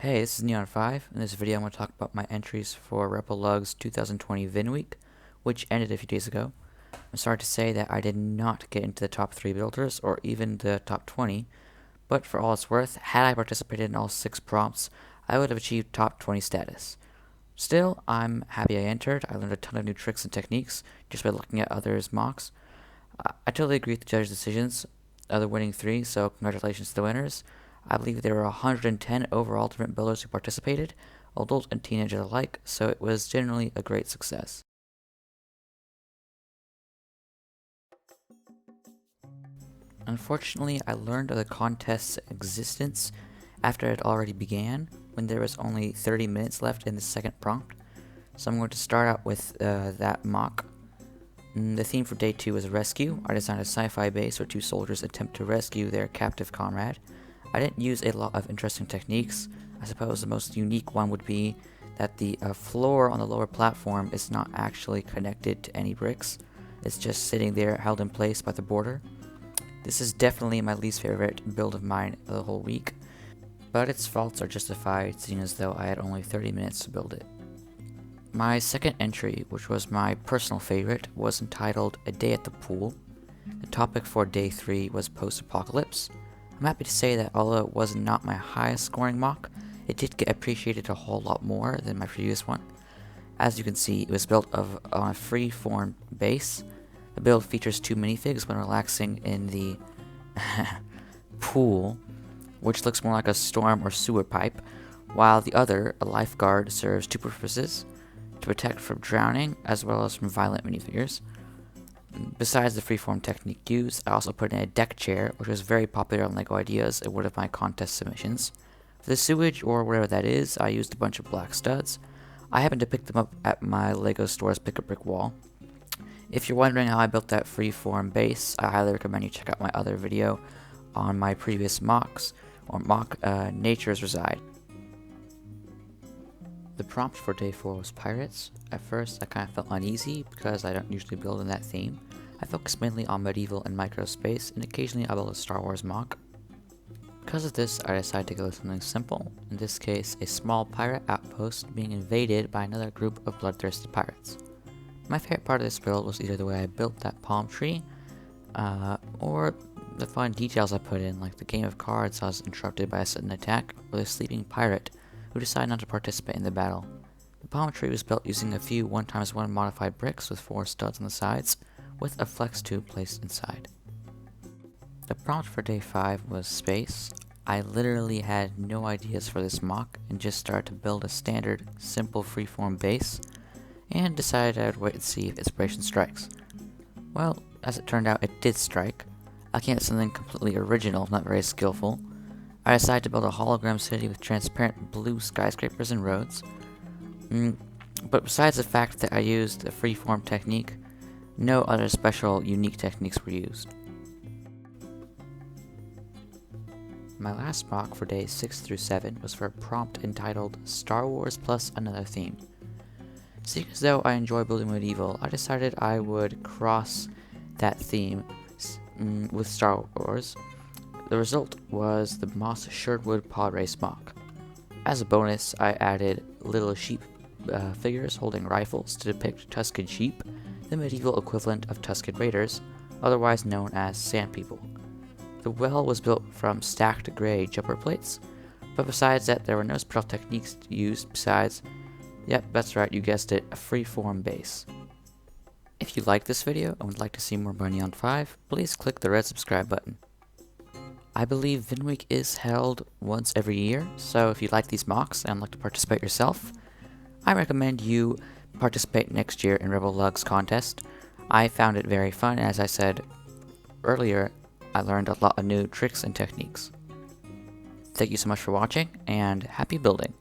Hey, this is Neon5. In this video I'm going to talk about my entries for RebelLUG's 2020 Vignweek, which ended a few days ago. I'm sorry to say that I did not get into the top 3 builders, or even the top 20, but for all it's worth, had I participated in all 6 prompts, I would have achieved top 20 status. Still, I'm happy I entered. I learned a ton of new tricks and techniques just by looking at others' MOCs. I totally agree with the judges' decisions of the winning 3, so congratulations to the winners. I believe there were 110 overall different builders who participated, adults and teenagers alike, so it was generally a great success. Unfortunately, I learned of the contest's existence after it already began, when there was only 30 minutes left in the second prompt. So I'm going to start out with that MOC. The theme for day 2 was rescue. I designed a sci-fi base where 2 soldiers attempt to rescue their captive comrade. I didn't use a lot of interesting techniques. I suppose the most unique one would be that the floor on the lower platform is not actually connected to any bricks. It's just sitting there held in place by the border. This is definitely my least favorite build of mine the whole week, but its faults are justified seeing as though I had only 30 minutes to build it. My second entry, which was my personal favorite, was entitled A Day at the Pool. The topic for day 3 was post-apocalypse. I'm happy to say that although it was not my highest scoring MOC, it did get appreciated a whole lot more than my previous one. As you can see, it was built on a free-form base. The build features 2 minifigs when relaxing in the pool, which looks more like a storm or sewer pipe, while the other, a lifeguard, serves 2 purposes: to protect from drowning as well as from violent minifigures. Besides the freeform technique used, I also put in a deck chair, which was very popular on LEGO Ideas in one of my contest submissions. For the sewage, or whatever that is, I used a bunch of black studs. I happened to pick them up at my LEGO store's pick-a-brick wall. If you're wondering how I built that freeform base, I highly recommend you check out my other video on my previous MOCs, or MOC Natures Reside. The prompt for day 4 was pirates. At first, I kind of felt uneasy because I don't usually build in that theme. I focus mainly on medieval and microspace, and occasionally I build a Star Wars MOC. Because of this, I decided to go with something simple, in this case a small pirate outpost being invaded by another group of bloodthirsty pirates. My favorite part of this build was either the way I built that palm tree, or the fun details I put in, like the game of cards I was interrupted by a sudden attack, or the sleeping pirate who decided not to participate in the battle. The palm tree was built using a few 1x1 modified bricks with 4 studs on the sides, with a flex tube placed inside. The prompt for day 5 was space. I literally had no ideas for this MOC and just started to build a standard, simple freeform base, and decided I would wait and see if inspiration strikes. Well, as it turned out, it did strike. I came up with something completely original, not very skillful. I decided to build a hologram city with transparent blue skyscrapers and roads. But besides the fact that I used a freeform technique, no other special unique techniques were used. My last MOC for days 6 through 7 was for a prompt entitled Star Wars plus another theme. Seeing as though I enjoy building medieval, I decided I would cross that theme with Star Wars. The result was the Moss Sherwood Pod Race MOC. As a bonus, I added little sheep figures holding rifles to depict Tusken sheep, the medieval equivalent of Tusken Raiders, otherwise known as Sand People. The well was built from stacked gray jumper plates, but besides that, there were no special techniques used besides, yep, that's right, you guessed it, a freeform base. If you liked this video and would like to see more by Neon5, please click the red subscribe button. I believe Vignweek is held once every year, so if you like these MOCs and like to participate yourself, I recommend you participate next year in RebelLUG's contest. I found it very fun, and as I said earlier, I learned a lot of new tricks and techniques. Thank you so much for watching, and happy building!